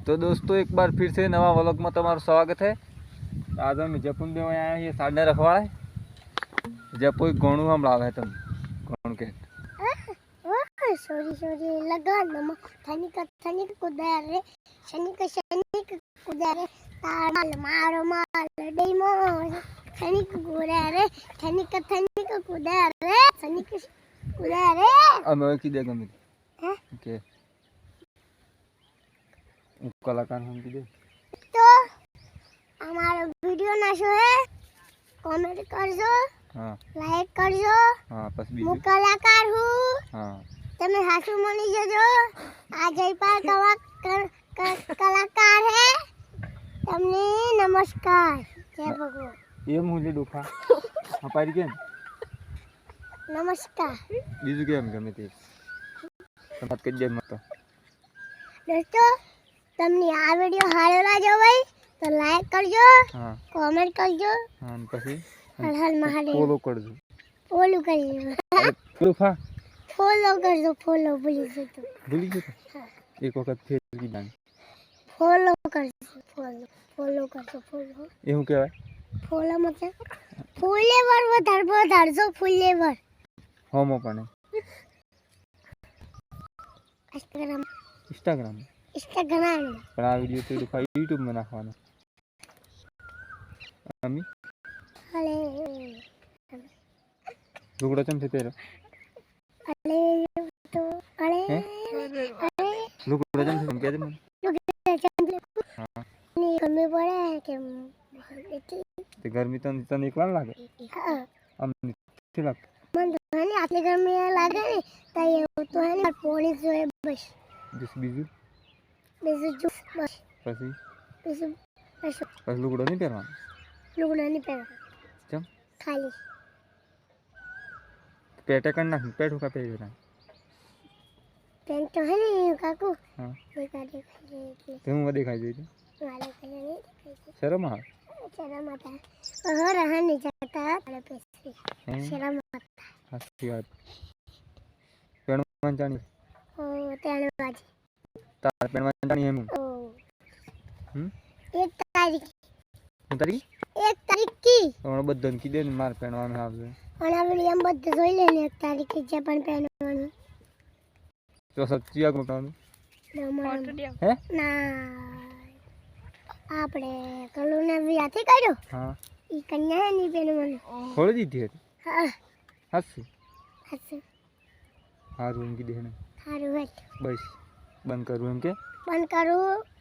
तो दोस्तों एक बार फिर से नवा व्लॉग में तुम्हारा स्वागत है। आज हम जयपुर में आए हैं साढ़े रखवाड़े। जयपुर गोणु हम लावे तुम कौन के सॉरी लगा नमक थनिक कुदार रे शनिक कुदार रे ताल मारो माल डेमो थनिक कुदार रे थनिक कुदार रे शनिक कुदार रे अब की देगा मेरी हैं के कलाकार हम की दे तो हमारा वीडियो ना शो है कमेंट करजो हां लाइक करजो हां बस હું બીજું કલાકાર હું हां તમે હાસુ મળી જજો આ જયપાલ કલાકાર હે તમને નમસ્કાર જય ભગવાન ये मुझे दुखा अपारी के નમસ્કાર બીજું કેમ ગમે તે વાત કરી દે મત દોસ્તો તમને આ વિડિયો સારો લાગ્યો હોય તો લાઈક કરજો हां કોમેન્ટ કરજો हां પછી હર હર મહાદેવ ફોલો કરજો ફોલો કરજો दुखा ફોલો કરજો ફોલો ભૂલી જતો ભૂલી ગયો એક વખત ફેર કી દાન ફોલો કરજો ફોલો કરજો ફોલો એ હું કહેવાય ફોલો મતલબ ફૂલેવર વધારજો ફૂલેવર હોમો પણ ઇન્સ્ટાગ્રામ પણ આ વિડિયો તો દુખા YouTube માં નાખવાનો અમી અલે લુગડો ચમ છે તેરો અલે તો અલે લુગડો ચમ છે કે દે મને हां ની કમી પડે કે તે ગરમી તો તને એકવાર લાગે આમ નથી લાગતું મન ધોની આટલી ગરમી લાગે ને તો એવું તો હે ને પોલીસ જોઈએ બસ બીજું જો બસ પછી બીજું બસ લુગડો નહીં પહેરવાનો લુગડા નહીં પહેરવા ચમ ખાલી પેટે કર નાખ પેટ ઉકા પહેરવા પેન્ટ તો હે ને કાકુ હા દેખાડે તે હું દેખાઈ જોઈ વાલે કલર નહીં દેખાય શરમ આવે શરમ आता ઓહો રહા નહીં જાતા તારે પૈસે શરમ आता સાચી વાત પેણવાન જાણી ઓ તેણે બાજી તાર પેણવાન જાણી એમ ઓ હમ 1 તારીખ હું તારી 1 તારીખ કી હમણાં બધાને કીધે ને માર પેણવાનું આવશે અને આ વિડિયો બધું જોઈ લે ને 1 તારીખે જે પણ પહેરવાનું તો સચ્ચી આગ મટાવાનું હે ના આપણે કલુને વિયાથી કર્યો હા ઈ કન્યા ની પહેરવાનું છોડી દીધી હતી હા હાસી હાસુ હારું એમ કીધે ને સારું હોય બસ બંધ કરું એમ કે બંધ કરું